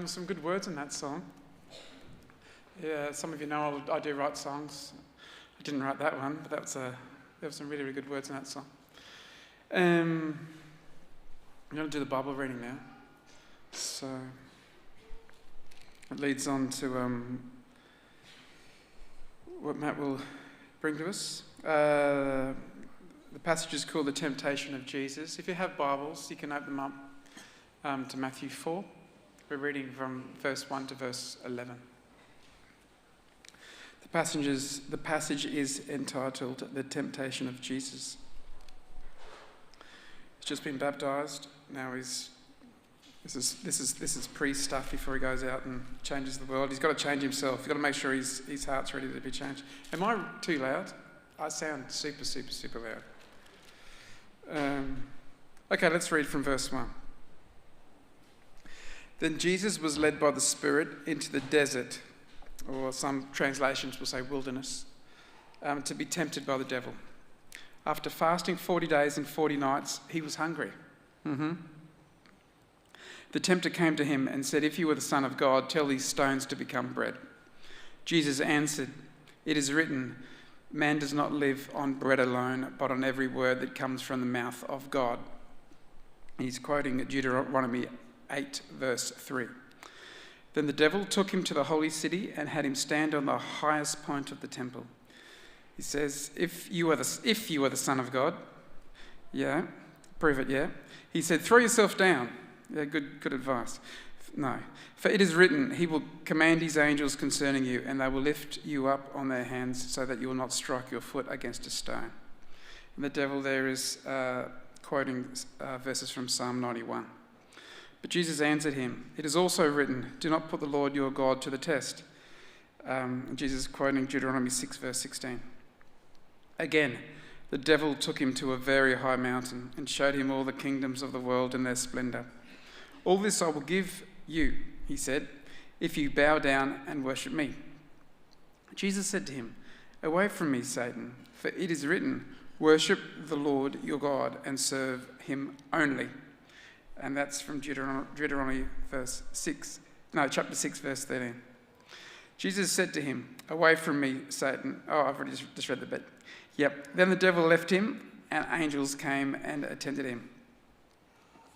Some good words in that song. Yeah, some of you know I do write songs. I didn't write that one, but there were some really, really good words in that song. I'm going to do the Bible reading now. So it leads on to what Matt will bring to us. The passage is called The Temptation of Jesus. If you have Bibles, you can open them up to Matthew 4. We're reading from verse 1 to verse 11. The passage is entitled The Temptation of Jesus. He's just been baptised. Now this is pre-stuff before he goes out and changes the world. He's got to change himself. He's got to make sure his heart's ready to be changed. Am I too loud? I sound super, super, super loud. Okay, let's read from verse 1. Then Jesus was led by the Spirit into the desert, or some translations will say wilderness, to be tempted by the devil. After fasting 40 days and 40 nights, he was hungry. The tempter came to him and said, "If you are the Son of God, tell these stones to become bread." Jesus answered, "It is written, man does not live on bread alone, but on every word that comes from the mouth of God." He's quoting Deuteronomy 8, verse 3. Then the devil took him to the holy city and had him stand on the highest point of the temple. He says, if you are the Son of God, yeah, prove it, yeah. He said, "Throw yourself down." Yeah, good advice. No. "For it is written, he will command his angels concerning you, and they will lift you up on their hands so that you will not strike your foot against a stone." And the devil there is quoting verses from Psalm 91. But Jesus answered him, "It is also written, do not put the Lord your God to the test." Jesus quoting Deuteronomy 6, verse 16. Again, the devil took him to a very high mountain and showed him all the kingdoms of the world and their splendour. "All this I will give you," he said, "if you bow down and worship me." Jesus said to him, "Away from me, Satan, for it is written, worship the Lord your God and serve him only." And that's from Deuteronomy chapter 6, verse 13. Jesus said to him, "Away from me, Satan." Oh, I've already just read the bit. Yep. Then the devil left him, and angels came and attended him.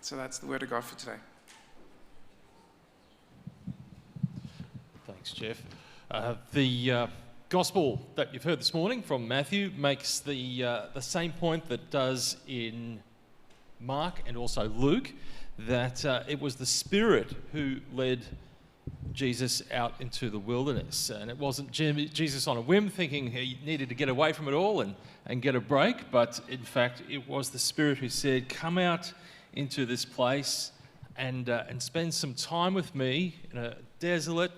So that's the word of God for today. Thanks, Jeff. The gospel that you've heard this morning from Matthew makes the same point that does in Mark and also Luke, that it was the Spirit who led Jesus out into the wilderness. And it wasn't Jesus on a whim thinking he needed to get away from it all and get a break, but in fact it was the Spirit who said, "Come out into this place and spend some time with me in a desolate,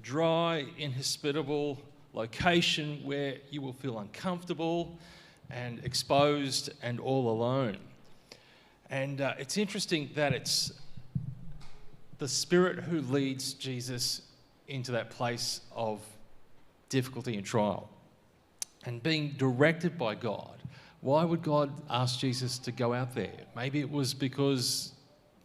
dry, inhospitable location where you will feel uncomfortable and exposed and all alone." And it's interesting that it's the Spirit who leads Jesus into that place of difficulty and trial. And being directed by God. Why would God ask Jesus to go out there? Maybe it was because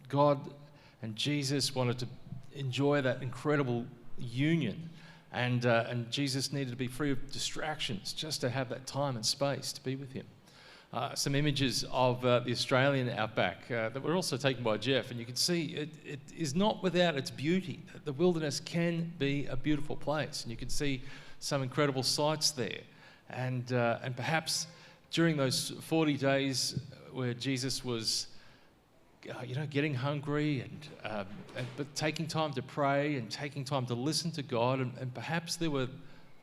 God and Jesus wanted to enjoy that incredible union. And Jesus needed to be free of distractions just to have that time and space to be with him. Some images of the Australian outback that were also taken by Jeff, and you can see it is not without its beauty. The wilderness can be a beautiful place, and you can see some incredible sights there. And perhaps during those 40 days where Jesus was, getting hungry but taking time to pray and taking time to listen to God, and perhaps there were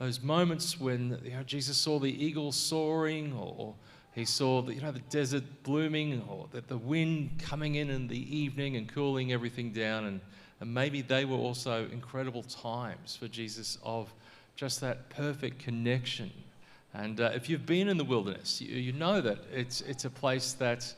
those moments when Jesus saw the eagles soaring, or he saw the desert blooming, or the wind coming in the evening and cooling everything down. And maybe they were also incredible times for Jesus of just that perfect connection. And if you've been in the wilderness, you know that it's a place that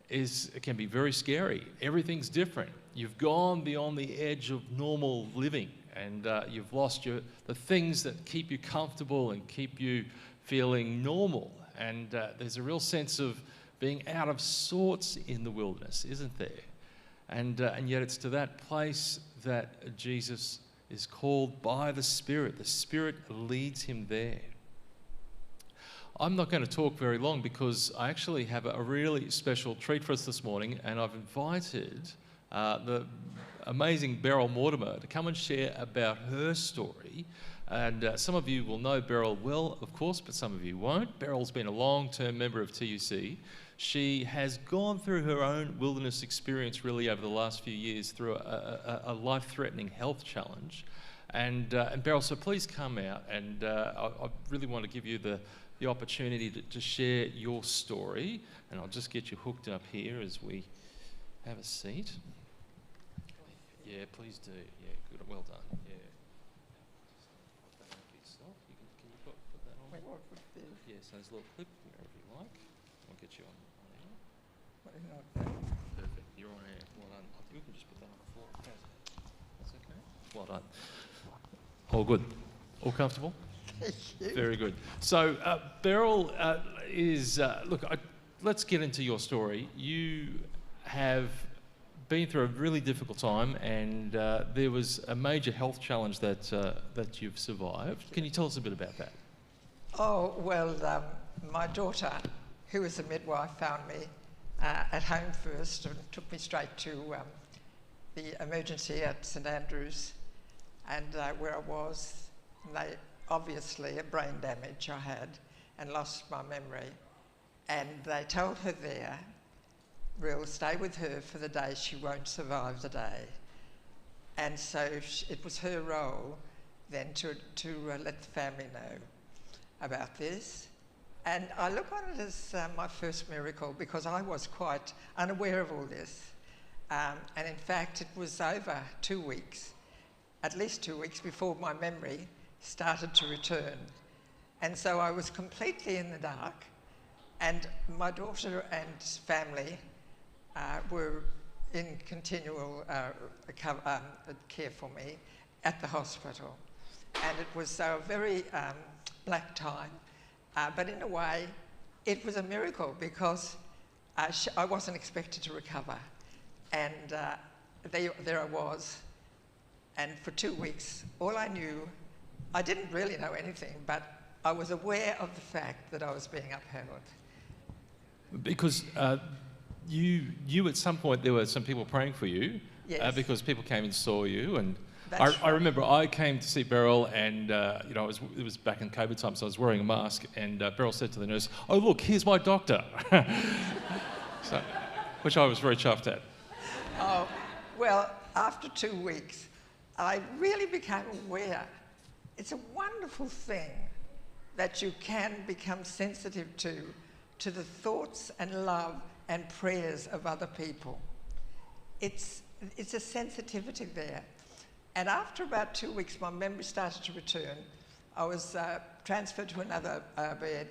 it can be very scary. Everything's different. You've gone beyond the edge of normal living, and you've lost the things that keep you comfortable and keep you feeling normal. And there's a real sense of being out of sorts in the wilderness, isn't there? And yet it's to that place that Jesus is called by the Spirit. The Spirit leads him there. I'm not going to talk very long because I actually have a really special treat for us this morning, and I've invited the amazing Beryl Mortimer to come and share about her story. And some of you will know Beryl well, of course, but some of you won't. Beryl's been a long-term member of TUC. She has gone through her own wilderness experience really over the last few years through a life-threatening health challenge. And Beryl, so please come out, and I really want to give you the opportunity to share your story. And I'll just get you hooked up here as we have a seat. Yeah, please do. Yeah, good. Well done. Yeah. Can you put that on? Yeah, so there's a little clip wherever you like. I'll get you on air. Perfect. You're on air. Well done. I think we can just put that on the floor. That's okay. Well done. All good. All comfortable? Thank you. Very good. So, Beryl is... let's get into your story. You have been through a really difficult time, and there was a major health challenge that you've survived. Can you tell us a bit about that? Oh, well, my daughter, who was a midwife, found me at home first and took me straight to the emergency at St Andrews, and where I was. They obviously a brain damage I had and lost my memory, and they told her there, we'll stay with her for the day, she won't survive the day. And so it was her role then to let the family know about this. And I look on it as my first miracle because I was quite unaware of all this. And in fact, it was over 2 weeks, at least 2 weeks before my memory started to return. And so I was completely in the dark, and my daughter and family were in continual care for me at the hospital. And it was a very black time, but in a way it was a miracle because I wasn't expected to recover. And there I was, and for 2 weeks all I knew, I didn't really know anything, but I was aware of the fact that I was being upheld. Because you at some point, there were some people praying for you. Yes. Because people came and saw you, and That's I remember I came to see Beryl, and it was back in COVID time, so I was wearing a mask, and Beryl said to the nurse, "Oh look, here's my doctor," so, which I was very chuffed at. Oh, well, after 2 weeks, I really became aware. It's a wonderful thing that you can become sensitive to the thoughts and love and prayers of other people. It's a sensitivity there. And after about 2 weeks, my memory started to return. I was transferred to another bed,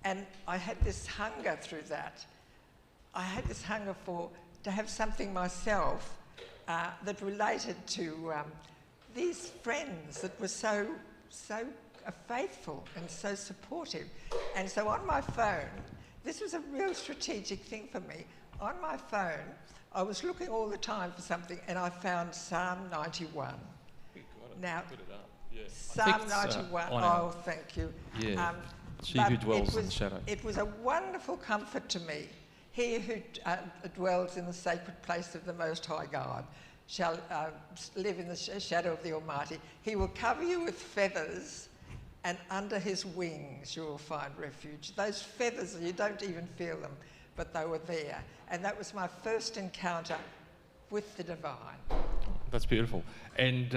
and I had this hunger through that. I had this hunger to have something myself that related to these friends that were so faithful and so supportive. And so on my phone, this was a real strategic thing for me. On my phone, I was looking all the time for something, and I found Psalm 91. Now, put it up. Yeah. Psalm 91. Oh, thank you. Yeah. She who dwells in the shadow. It was a wonderful comfort to me. He who dwells in the sacred place of the Most High God shall live in the shadow of the Almighty. He will cover you with feathers, and under his wings you will find refuge. Those feathers, you don't even feel them, but they were there. And that was my first encounter with the divine. That's beautiful. And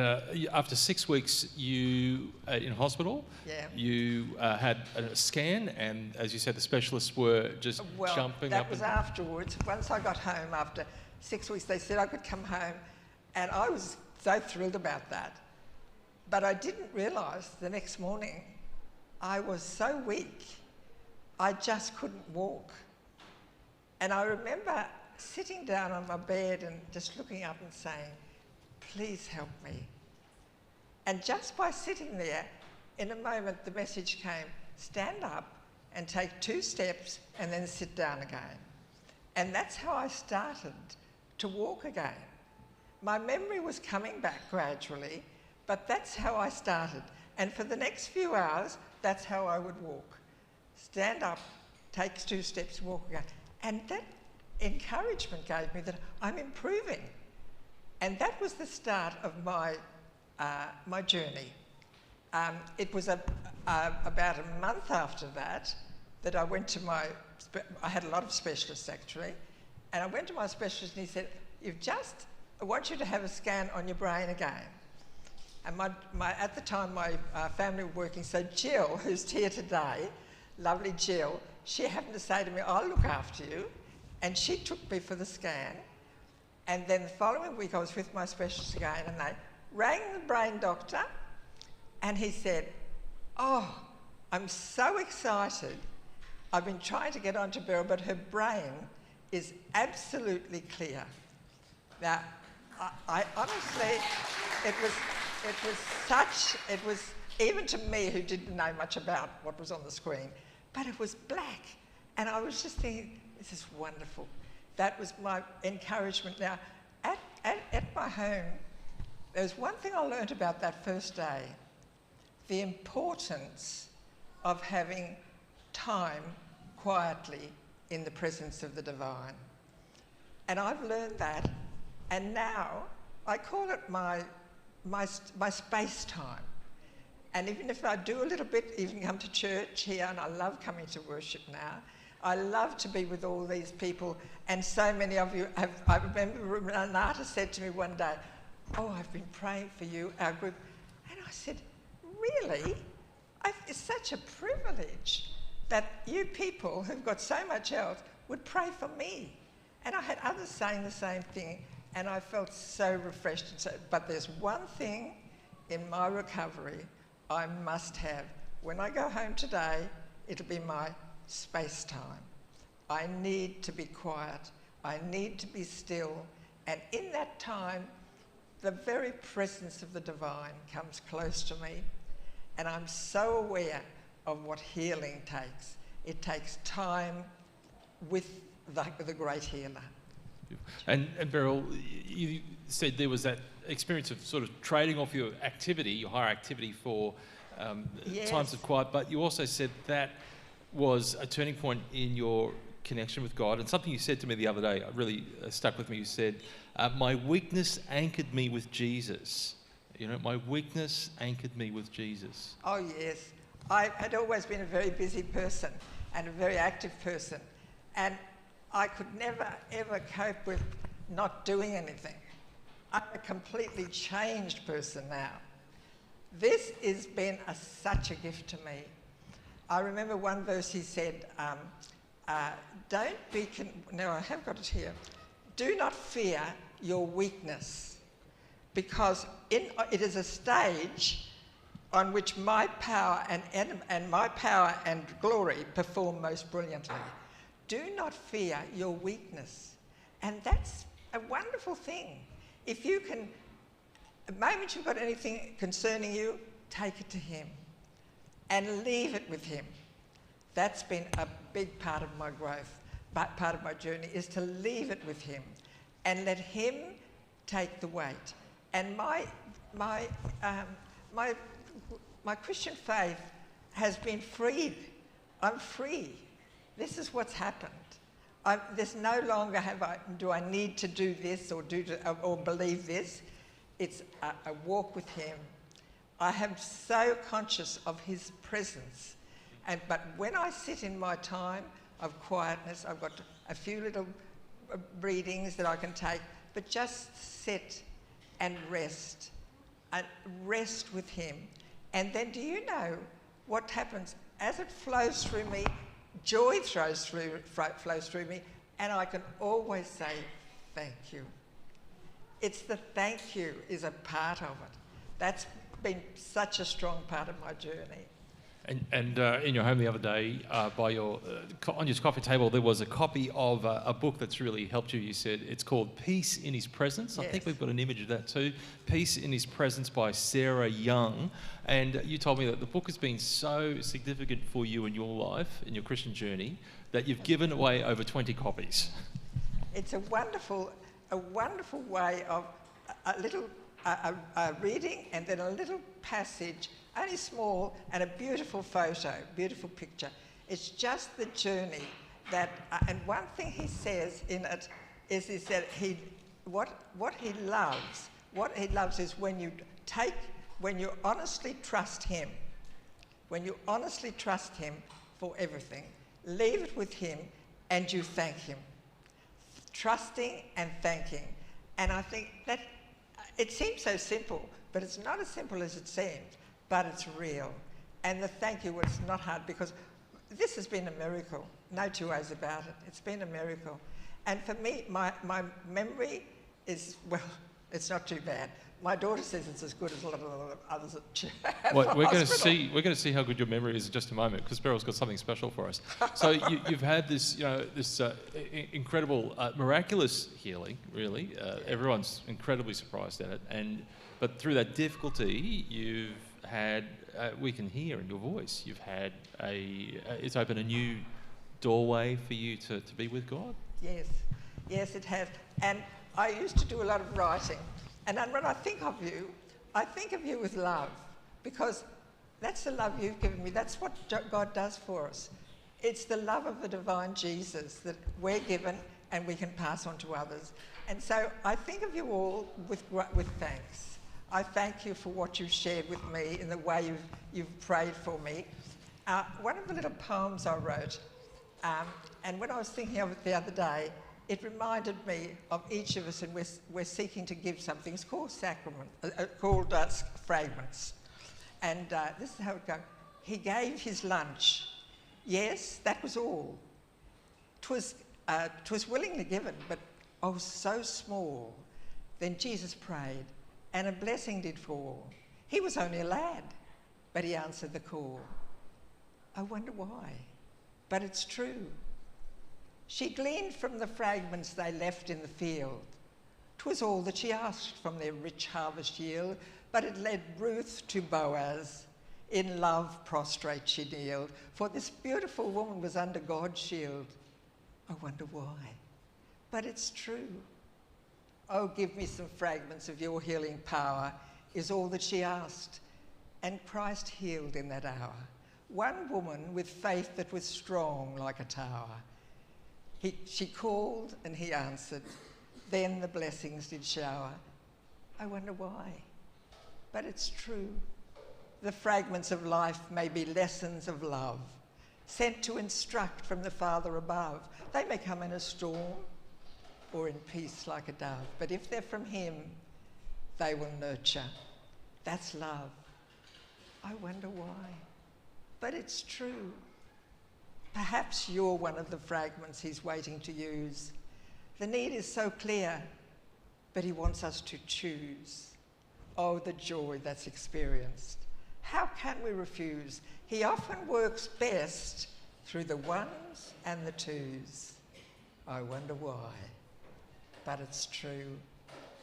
after 6 weeks, you in hospital. Yeah. You had a scan, and as you said, the specialists were just jumping up. That was afterwards. Once I got home after 6 weeks, they said I could come home, and I was so thrilled about that. But I didn't realise the next morning I was so weak, I just couldn't walk. And I remember sitting down on my bed and just looking up and saying, "Please help me." And just by sitting there, in a moment the message came, stand up and take 2 steps and then sit down again. And that's how I started to walk again. My memory was coming back gradually, but that's how I started. And for the next few hours, that's how I would walk. Stand up, take 2 steps, walk again. And that encouragement gave me that I'm improving. And that was the start of my journey. It was about a month after that I went to I had a lot of specialists actually, and I went to my specialist and he said, I want you to have a scan on your brain again. And at the time my family were working, so Jill, who's here today, lovely Jill, she happened to say to me, I'll look after you. And she took me for the scan. And then the following week I was with my specialist again and they rang the brain doctor and he said, oh, I'm so excited. I've been trying to get onto Beryl, but her brain is absolutely clear. Now, I honestly, it was, even to me who didn't know much about what was on the screen, but it was black. And I was just thinking, this is wonderful. That was my encouragement. Now, at my home, there's one thing I learned about that first day, the importance of having time quietly in the presence of the divine. And I've learned that, and now I call it my space time. And even if I do a little bit, even come to church here, and I love coming to worship now, I love to be with all these people, and so many of you have. I remember Renata said to me one day, oh, I've been praying for you, our group. And I said, really? It's such a privilege that you people who've got so much else would pray for me. And I had others saying the same thing, and I felt so refreshed. But there's one thing in my recovery I must have. When I go home today, it'll be my space time. I need to be quiet. I need to be still. And in that time, the very presence of the divine comes close to me. And I'm so aware of what healing takes. It takes time with the great healer. And Beryl, you said there was that experience of sort of trading off your activity, your higher activity for Yes. times of quiet, but you also said that was a turning point in your connection with God. And something you said to me the other day really stuck with me. You said, my weakness anchored me with Jesus. You know, my weakness anchored me with Jesus. Oh, yes. I had always been a very busy person and a very active person. And I could never, ever cope with not doing anything. I'm a completely changed person now. This has been such a gift to me. I remember one verse he said, don't be, no, I have got it here. Do not fear your weakness, because it is a stage on which my power and my power and glory perform most brilliantly. Do not fear your weakness. And that's a wonderful thing. If you can, the moment you've got anything concerning you, take it to him and leave it with him. That's been a big part of my growth, part of my journey, is to leave it with him and let him take the weight. And my Christian faith has been freed. I'm free. This is what's happened. There's no longer do I need to do this or believe this. It's a walk with him. I am so conscious of his presence. But when I sit in my time of quietness, I've got a few little readings that I can take, but just sit and rest with him. And then do you know what happens? As it flows through me, joy flows through me, and I can always say, thank you. It's the thank you is a part of it. That's been such a strong part of my journey. And in your home the other day, by on your coffee table, there was a copy of a book that's really helped you. You said it's called Peace in His Presence. Yes. I think we've got an image of that too. Peace in His Presence by Sarah Young. And you told me that the book has been so significant for you in your life, in your Christian journey, that you've given away over 20 copies. It's a wonderful a wonderful way of a little reading and then a little passage, only small, and a beautiful photo, beautiful picture. It's just the journey that, and one thing he says in it is that what he loves is when you honestly trust him, when you honestly trust him for everything, leave it with him and you thank him. Trusting and thanking. And I think that it seems so simple, but it's not as simple as it seems, but it's real. And the thank you was not hard, because this has been a miracle. No two ways about it. It's been a miracle. And for me, my memory is, well, it's not too bad. My daughter says it's as good as a lot of others at Well, we're going hospital. to see how good your memory is in just a moment, because Beryl's got something special for us. So you've had this, incredible, miraculous healing. Really, everyone's incredibly surprised at it. But through that difficulty, you've had. We can hear in your voice. You've had it's opened a new doorway for you to be with God. Yes, it has. And I used to do a lot of writing. And then when I think of you with love, because that's the love you've given me. That's what God does for us. It's the love of the divine Jesus that we're given and we can pass on to others. And so I think of you all with thanks. I thank you for what you've shared with me in the way you've prayed for me. One of the little poems I wrote, and when I was thinking of it the other day, it reminded me of each of us, and we're seeking to give something. It's called fragments. And this is how it goes. He gave his lunch. Yes, that was all. 'Twas willingly given, but oh, so small. Then Jesus prayed, and a blessing did fall. He was only a lad, but he answered the call. I wonder why, but it's true. She gleaned from the fragments they left in the field. 'Twas all that she asked from their rich harvest yield, but it led Ruth to Boaz. In love prostrate she kneeled, for this beautiful woman was under God's shield. I wonder why, but it's true. Oh, give me some fragments of your healing power, is all that she asked. And Christ healed in that hour. One woman with faith that was strong like a tower. She called and he answered. Then the blessings did shower. I wonder why, but it's true. The fragments of life may be lessons of love, sent to instruct from the Father above. They may come in a storm or in peace like a dove, but if they're from him, they will nurture. That's love. I wonder why, but it's true. Perhaps you're one of the fragments he's waiting to use. The need is so clear, but he wants us to choose. Oh, the joy that's experienced. How can we refuse? He often works best through the ones and the twos. I wonder why, but it's true.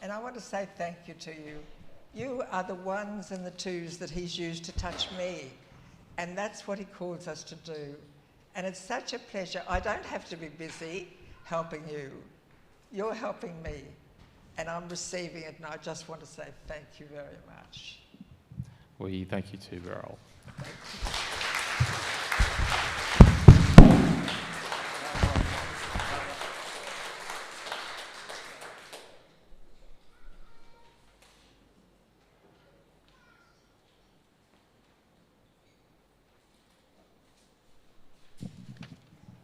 And I want to say thank you to you. You are the ones and the twos that he's used to touch me. And that's what he calls us to do. And it's such a pleasure. I don't have to be busy helping you. You're helping me. And I'm receiving it. And I just want to say thank you very much. We thank you too, Beryl.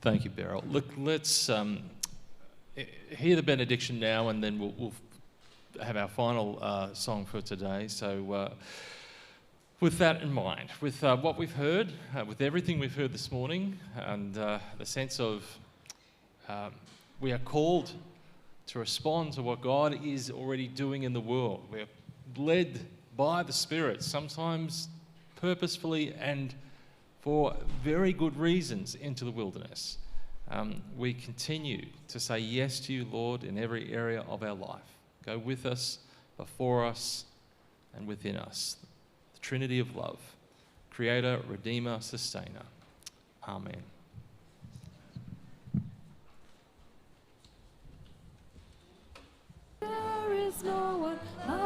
Thank you, Beryl. Look, let's hear the benediction now, and then we'll have our final song for today. So with that in mind, with what we've heard, with everything we've heard this morning, and the sense of we are called to respond to what God is already doing in the world. We're led by the Spirit, sometimes purposefully and for very good reasons, into the wilderness. We continue to say yes to you, Lord, in every area of our life. Go with us, before us, and within us. The Trinity of love, Creator, Redeemer, Sustainer. Amen. no one